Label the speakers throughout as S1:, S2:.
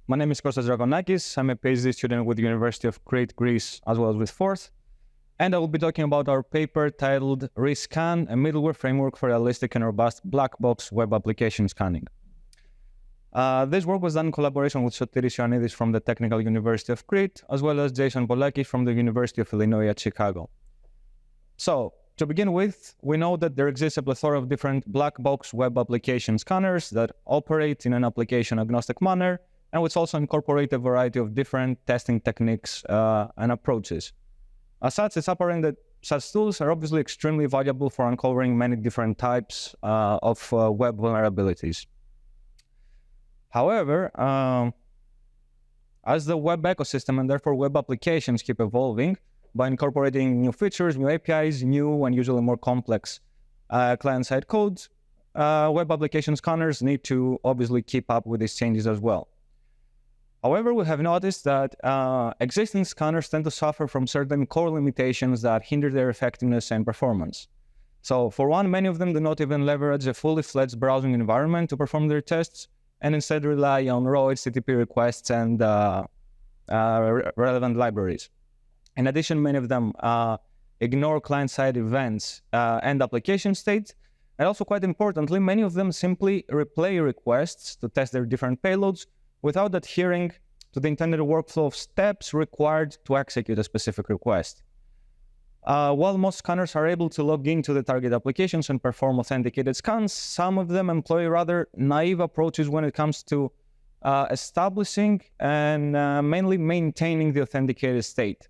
S1: My name is Kostas Dragonakis. I'm a PhD student with the University of Crete, Greece, as well as with Forth. And I will be talking about our paper titled ReScan, a middleware framework for realistic and robust black box web application scanning. This work was done in collaboration with Sotiris Ioannidis from the Technical University of Crete, as well as Jason Polakis from the University of Illinois at Chicago. So, to begin with, we know that there exists a plethora of different black box web application scanners that operate in an application-agnostic manner, and which also incorporate a variety of different testing techniques and approaches. As such, it's apparent that such tools are obviously extremely valuable for uncovering many different types of web vulnerabilities. However, as the web ecosystem and therefore web applications keep evolving by incorporating new features, new APIs, new and usually more complex client-side codes, web application scanners need to obviously keep up with these changes as well. However, we have noticed that existing scanners tend to suffer from certain core limitations that hinder their effectiveness and performance. So for one, many of them do not even leverage a fully-fledged browsing environment to perform their tests, and instead rely on raw HTTP requests and relevant libraries. In addition, many of them ignore client-side events and application state, and also quite importantly, many of them simply replay requests to test their different payloads without adhering to the intended workflow of steps required to execute a specific request. While most scanners are able to log into the target applications and perform authenticated scans, some of them employ rather naive approaches when it comes to establishing and mainly maintaining the authenticated state.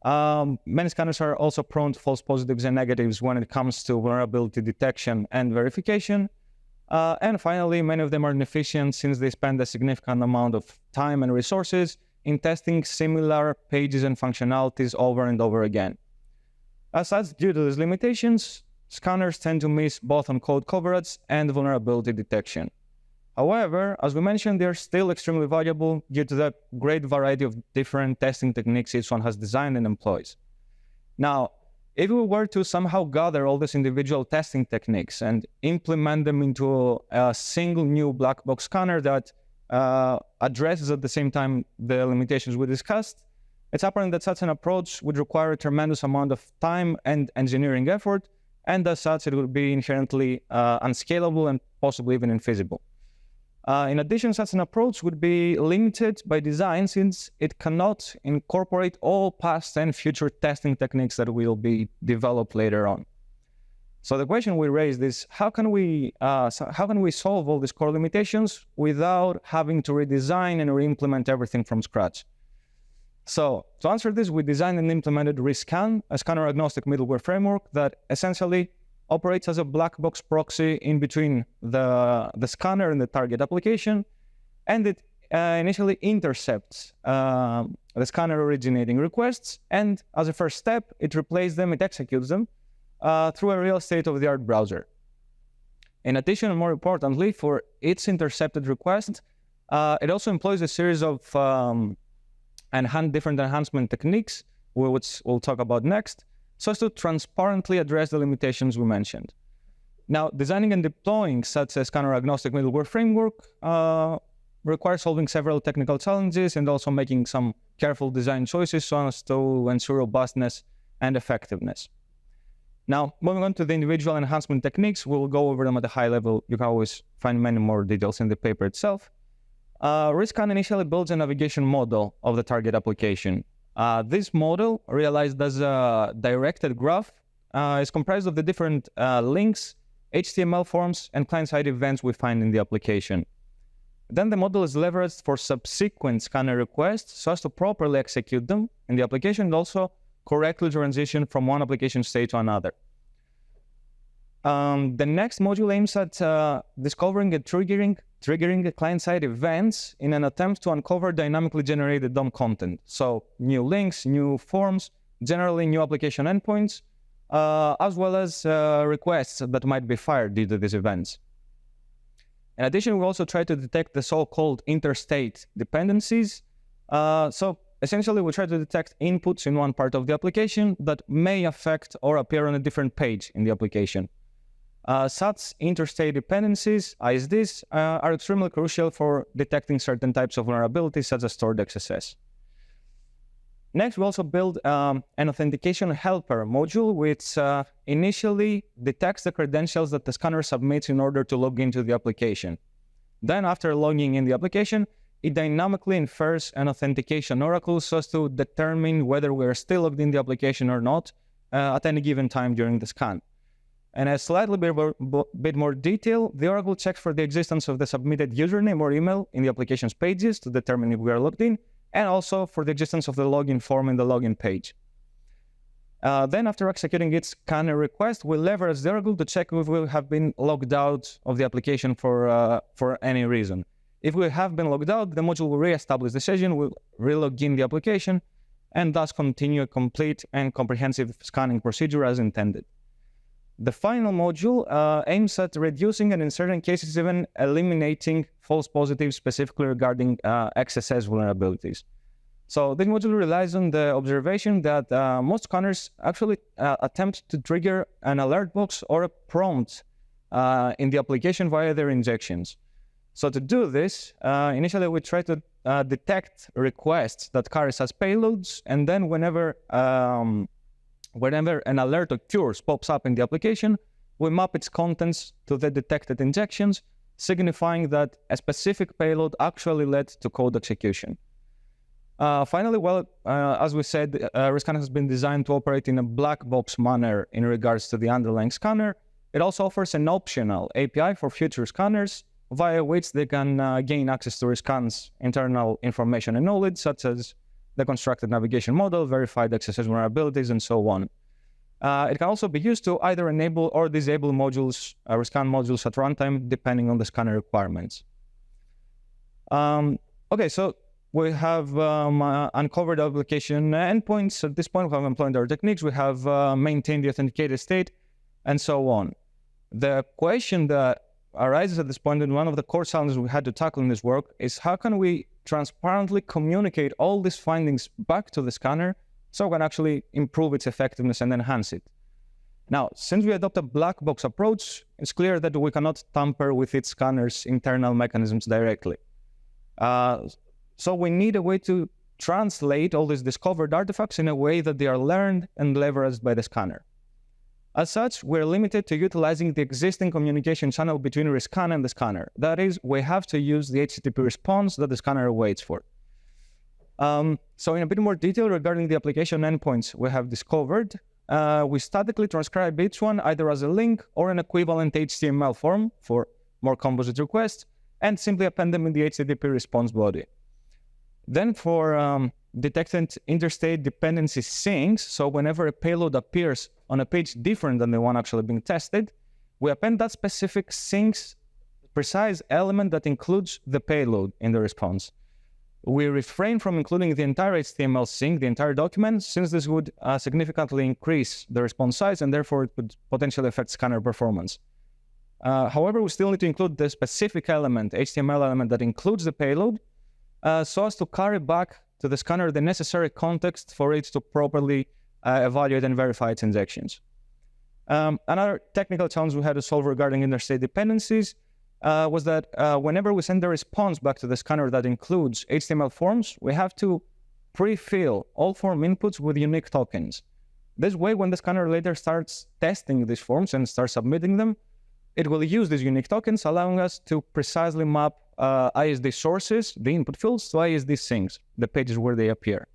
S1: Many scanners are also prone to false positives and negatives when it comes to vulnerability detection and verification. And finally, many of them are inefficient since they spend a significant amount of time and resources in testing similar pages and functionalities over and over again. As such, due to these limitations, scanners tend to miss both on code coverage and vulnerability detection. However, as we mentioned, they're still extremely valuable due to the great variety of different testing techniques each one has designed and employs. Now, if we were to somehow gather all these individual testing techniques and implement them into a single new black box scanner that addresses at the same time the limitations we discussed, it's apparent that such an approach would require a tremendous amount of time and engineering effort, and as such it would be inherently unscalable and possibly even infeasible. In addition, such an approach would be limited by design since it cannot incorporate all past and future testing techniques that will be developed later on. So the question we raised is, how can we solve all these core limitations without having to redesign and re-implement everything from scratch? So to answer this, we designed and implemented ReScan, a scanner-agnostic middleware framework that essentially operates as a black box proxy in between the scanner and the target application, and it initially intercepts the scanner originating requests, and as a first step, it executes them through a real state-of-the-art browser. In addition, and more importantly, for each intercepted request, it also employs a series of different enhancement techniques, which we'll talk about next, so as to transparently address the limitations we mentioned. Now, designing and deploying such a scanner-agnostic middleware framework requires solving several technical challenges and also making some careful design choices so as to ensure robustness and effectiveness. Now, moving on to the individual enhancement techniques, we'll go over them at a high level. You can always find many more details in the paper itself. ReScan initially builds a navigation model of the target application. This model, realized as a directed graph, is comprised of the different links, HTML forms, and client-side events we find in the application. Then the model is leveraged for subsequent scanner requests so as to properly execute them in the application and also correctly transition from one application state to another. The next module aims at discovering and triggering client-side events in an attempt to uncover dynamically generated DOM content. So new links, new forms, generally new application endpoints, as well as requests that might be fired due to these events. In addition, we also try to detect the so-called interstate dependencies. So essentially, we try to detect inputs in one part of the application that may affect or appear on a different page in the application. Such interstate dependencies, ISDs, are extremely crucial for detecting certain types of vulnerabilities, such as stored XSS. Next, we also build an authentication helper module, which initially detects the credentials that the scanner submits in order to log into the application. Then, after logging in the application, it dynamically infers an authentication oracle so as to determine whether we are still logged in the application or not at any given time during the scan. And a slightly bit more detail, the oracle checks for the existence of the submitted username or email in the application's pages to determine if we are logged in, and also for the existence of the login form in the login page. Then, after executing its scanner request, we leverage the oracle to check if we have been logged out of the application for any reason. If we have been logged out, the module will re-establish the session, will re-log in the application, and thus continue a complete and comprehensive scanning procedure as intended. The final module aims at reducing and in certain cases even eliminating false positives, specifically regarding XSS vulnerabilities. So this module relies on the observation that most scanners actually attempt to trigger an alert box or a prompt in the application via their injections. So to do this, initially we try to detect requests that carries as payloads, and then whenever an alert occurs, pops up in the application, we map its contents to the detected injections, signifying that a specific payload actually led to code execution. Finally, as we said, ReScan has been designed to operate in a black box manner in regards to the underlying scanner. It also offers an optional API for future scanners, via which they can gain access to ReScan's internal information and knowledge, such as the constructed navigation model, verified XSS vulnerabilities, and so on. It can also be used to either enable or disable modules, ReScan modules at runtime, depending on the scanner requirements. Okay, so we have uncovered application endpoints. At this point, we have employed our techniques. We have maintained the authenticated state, and so on. The question that arises at this point, and one of the core challenges we had to tackle in this work, is how can we transparently communicate all these findings back to the scanner so we can actually improve its effectiveness and enhance it. Now, since we adopt a black box approach, it's clear that we cannot tamper with its scanner's internal mechanisms directly. So we need a way to translate all these discovered artifacts in a way that they are learned and leveraged by the scanner. As such, we're limited to utilizing the existing communication channel between ReScan and the scanner. That is, we have to use the HTTP response that the scanner waits for. So in a bit more detail regarding the application endpoints we have discovered, we statically transcribe each one either as a link or an equivalent HTML form for more composite requests, and simply append them in the HTTP response body. Then for detected interstate dependency sinks, so whenever a payload appears on a page different than the one actually being tested, we append that specific sink's precise element that includes the payload in the response. We refrain from including the entire HTML sink, the entire document, since this would significantly increase the response size and therefore it would potentially affect scanner performance. However, we still need to include the specific element, HTML element that includes the payload, so as to carry back to the scanner the necessary context for it to properly evaluate and verify its injections. Another technical challenge we had to solve regarding interstate dependencies was that whenever we send the response back to the scanner that includes HTML forms, we have to pre-fill all form inputs with unique tokens. This way, when the scanner later starts testing these forms and starts submitting them, it will use these unique tokens, allowing us to precisely map ISD sources, the input fields, to ISD sinks, the pages where they appear.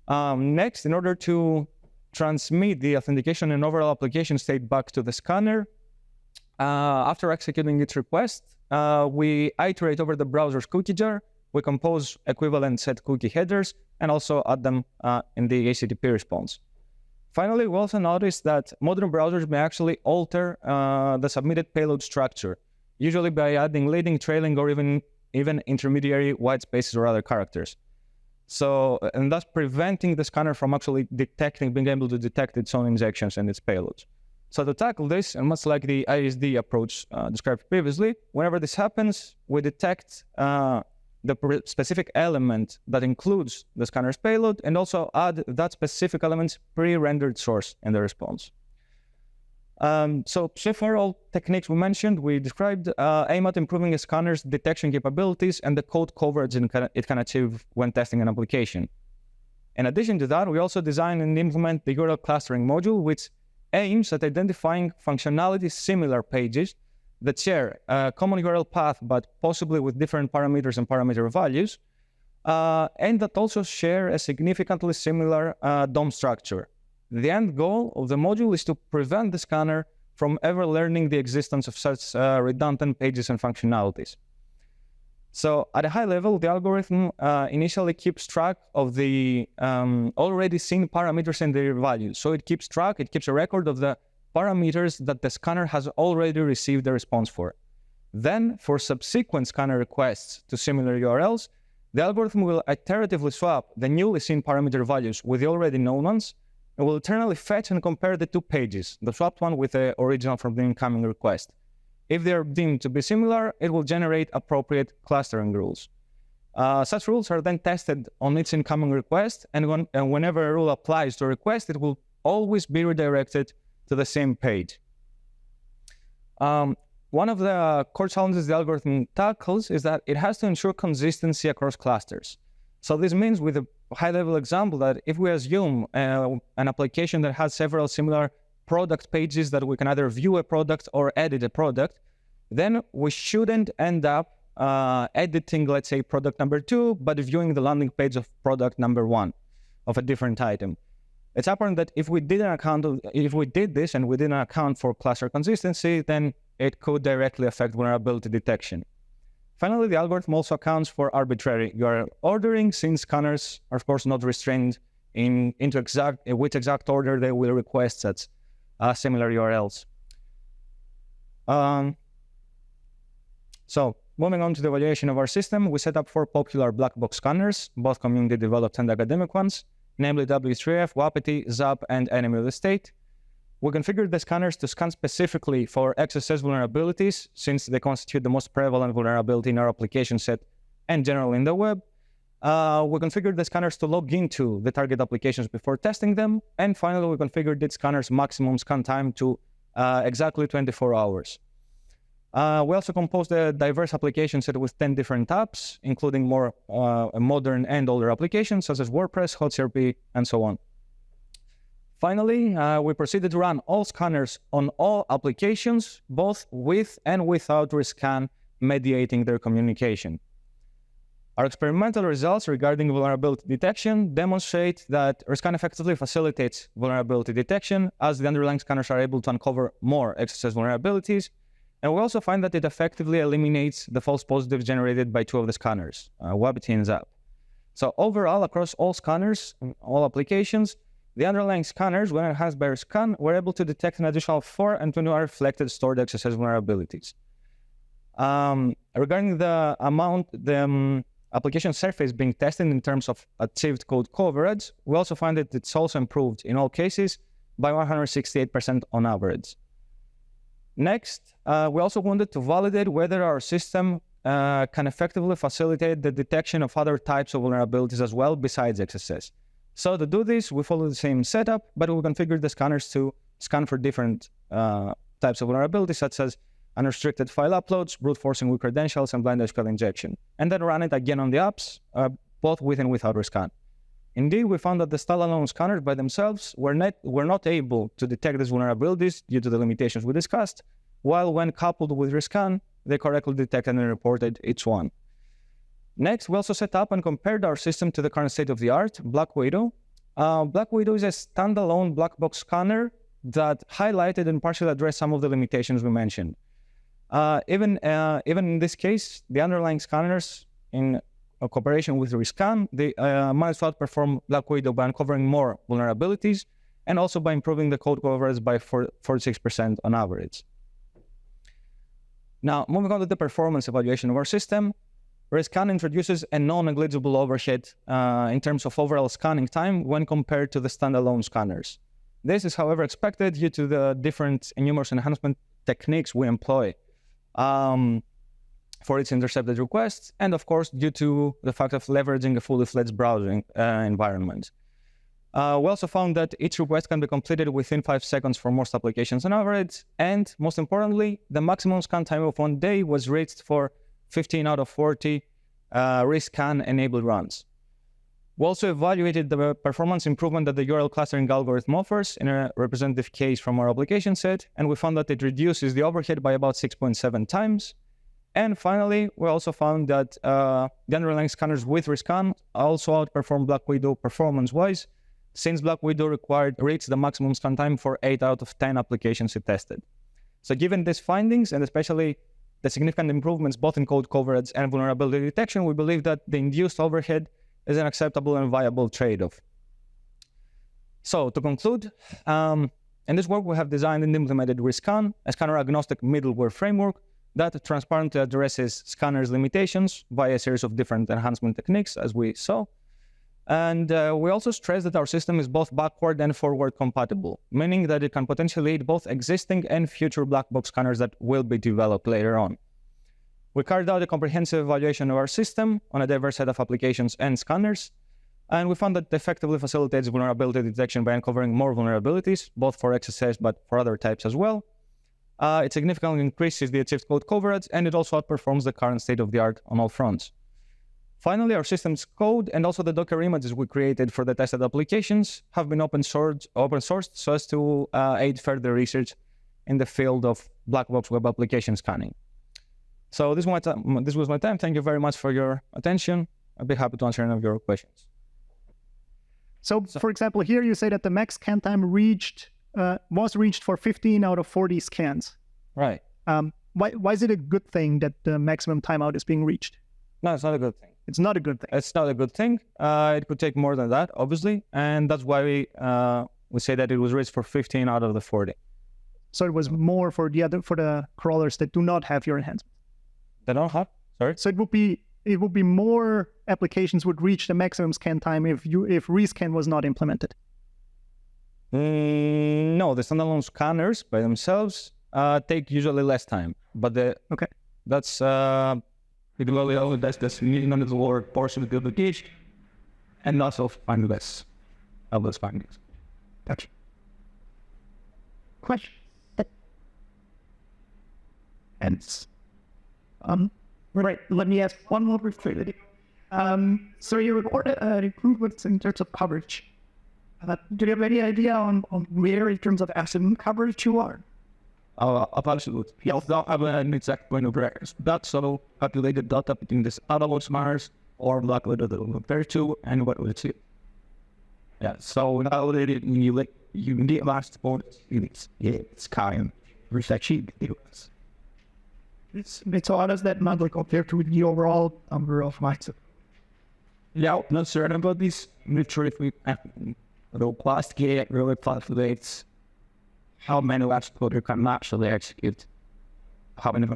S1: Next, in order to transmit the authentication and overall application state back to the scanner, after executing its request, we iterate over the browser's cookie jar, we compose equivalent set cookie headers, and also add them in the HTTP response. Finally, we also noticed that modern browsers may actually alter the submitted payload structure, usually by adding leading, trailing, or even intermediary white spaces or other characters. So, and thus preventing the scanner from actually being able to detect its own injections and its payloads. So to tackle this, and much like the ISD approach described previously, whenever this happens, we detect the specific element that includes the scanner's payload and also add that specific element's pre-rendered source in the response. So far, all techniques we mentioned, we described, aim at improving a scanner's detection capabilities and the code coverage it can achieve when testing an application. In addition to that, we also design and implement the URL clustering module, which aims at identifying functionality similar pages that share a common URL path, but possibly with different parameters and parameter values, and that also share a significantly similar DOM structure. The end goal of the module is to prevent the scanner from ever learning the existence of such redundant pages and functionalities. So at a high level, the algorithm initially keeps track of the already seen parameters and their values. So it keeps a record of the parameters that the scanner has already received a response for. Then, for subsequent scanner requests to similar URLs, the algorithm will iteratively swap the newly seen parameter values with the already known ones, and will eternally fetch and compare the two pages, the swapped one with the original from the incoming request. If they are deemed to be similar, it will generate appropriate clustering rules. Such rules are then tested on each incoming request, and whenever a rule applies to a request, it will always be redirected to the same page. One of the core challenges the algorithm tackles is that it has to ensure consistency across clusters. So this means, with a high-level example, that if we assume an application that has several similar product pages that we can either view a product or edit a product, then we shouldn't end up editing, let's say, product number 2, but viewing the landing page of product number 1 of a different item. It's apparent that if we did this and we didn't account for cluster consistency, then it could directly affect vulnerability detection. Finally, the algorithm also accounts for arbitrary URL ordering, since scanners are, of course, not restrained into which exact order they will request such similar URLs. So moving on to the evaluation of our system, we set up 4 popular black box scanners, both community developed and academic ones, namely W3F, Wapiti, ZAP, and Enemy of the State. We configured the scanners to scan specifically for XSS vulnerabilities, since they constitute the most prevalent vulnerability in our application set and generally in the web. We configured the scanners to log into the target applications before testing them. And finally, we configured the scanners' maximum scan time to exactly 24 hours. We also composed a diverse application set with 10 different tabs, including more modern and older applications such as WordPress, HotCRP, and so on. Finally, we proceeded to run all scanners on all applications, both with and without ReScan, mediating their communication. Our experimental results regarding vulnerability detection demonstrate that ReScan effectively facilitates vulnerability detection, as the underlying scanners are able to uncover more XSS vulnerabilities. And we also find that it effectively eliminates the false positives generated by 2 of the scanners, Wapiti and ZAP. So overall, across all scanners, all applications, the underlying scanners, when enhanced by ReScan, were able to detect an additional 4 and 21 reflected stored XSS vulnerabilities. Regarding the amount, the application surface being tested in terms of achieved code coverage, we also find that it's also improved in all cases by 168% on average. Next, we also wanted to validate whether our system can effectively facilitate the detection of other types of vulnerabilities as well besides XSS. So to do this, we follow the same setup, but we configured the scanners to scan for different types of vulnerabilities, such as unrestricted file uploads, brute forcing weak credentials, and blind SQL injection, and then run it again on the apps, both with and without ReScan. Indeed, we found that the standalone scanners by themselves were not able to detect these vulnerabilities due to the limitations we discussed, while when coupled with ReScan, they correctly detected and reported each one. Next, we also set up and compared our system to the current state of the art, Black Widow. Black Widow is a standalone black box scanner that highlighted and partially addressed some of the limitations we mentioned. Even in this case, the underlying scanners, in cooperation with ReScan, they managed to outperform Black Widow by uncovering more vulnerabilities and also by improving the code coverage by 46% on average. Now, moving on to the performance evaluation of our system, ReScan introduces a non-negligible overhead in terms of overall scanning time when compared to the standalone scanners. This is, however, expected due to the different and numerous enhancement techniques we employ for its intercepted requests, and of course, due to the fact of leveraging a fully-fledged browsing environment. We also found that each request can be completed within 5 seconds for most applications on average. And most importantly, the maximum scan time of 1 day was reached for 15 out of 40 ReScan enabled runs. We also evaluated the performance improvement that the URL clustering algorithm offers in a representative case from our application set, and we found that it reduces the overhead by about 6.7 times. And finally, we also found that the underlying scanners with ReScan also outperform Black Widow performance-wise, since Black Widow reached the maximum scan time for 8 out of 10 applications it tested. So given these findings, and especially the significant improvements both in code coverage and vulnerability detection, we believe that the induced overhead is an acceptable and viable trade-off. So to conclude, in this work we have designed and implemented ReScan, a scanner-agnostic middleware framework that transparently addresses scanners' limitations via a series of different enhancement techniques, as we saw. And we also stress that our system is both backward and forward compatible, meaning that it can potentially aid both existing and future black box scanners that will be developed later on. We carried out a comprehensive evaluation of our system on a diverse set of applications and scanners, and we found that it effectively facilitates vulnerability detection by uncovering more vulnerabilities, both for XSS but for other types as well. It significantly increases the achieved code coverage, and it also outperforms the current state-of-the-art on all fronts. Finally, our system's code and also the Docker images we created for the tested applications have been open sourced so as to aid further research in the field of black box web application scanning. So this was my time. Thank you very much for your attention. I'd be happy to answer any of your questions.
S2: So for example, here you say that the max scan time was reached for 15 out of 40 scans.
S1: Right.
S2: Why is it a good thing that the maximum timeout is being reached?
S1: No, it's not a good thing.
S2: It's not a good thing.
S1: It's not a good thing. It could take more than that, obviously, and that's why we say that it was reached for 15 out of the 40.
S2: So it was more for the crawlers that do not have your enhancement.
S1: They don't have? Sorry.
S2: So it would be more applications would reach the maximum scan time if ReScan was not implemented.
S1: No, the standalone scanners by themselves take usually less time, but that's the lower portion of the application, and also find less of those findings.
S2: Gotcha. Question. And right, let me ask one more quickly. So you reported improvements in terms of coverage. Do you have any idea on where, in terms of absolute coverage, you are?
S1: Absolutely. We don't have an exact point of reference. That's all calculated data between this analog scanners or black widow that we compare to and what we see. Yeah, so now that you need last point, it's kind of actually
S2: So how does that number compare to the overall number of mics?
S1: Yeah, not certain about this. I'm not sure if we the past gate really calculates how many labs coder can actually execute. How many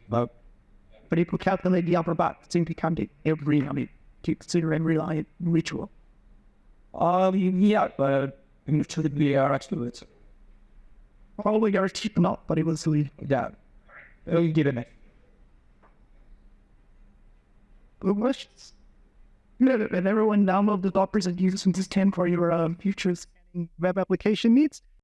S1: but
S2: if you calculate the upper bound, it seems to come to every, to consider every line ritual.
S1: Yeah, but we are actually
S2: probably are cheap up, but it was
S1: yeah. We'll get it.
S2: Good questions. And everyone download the Dockers and use them to stand for your future scanning web application needs.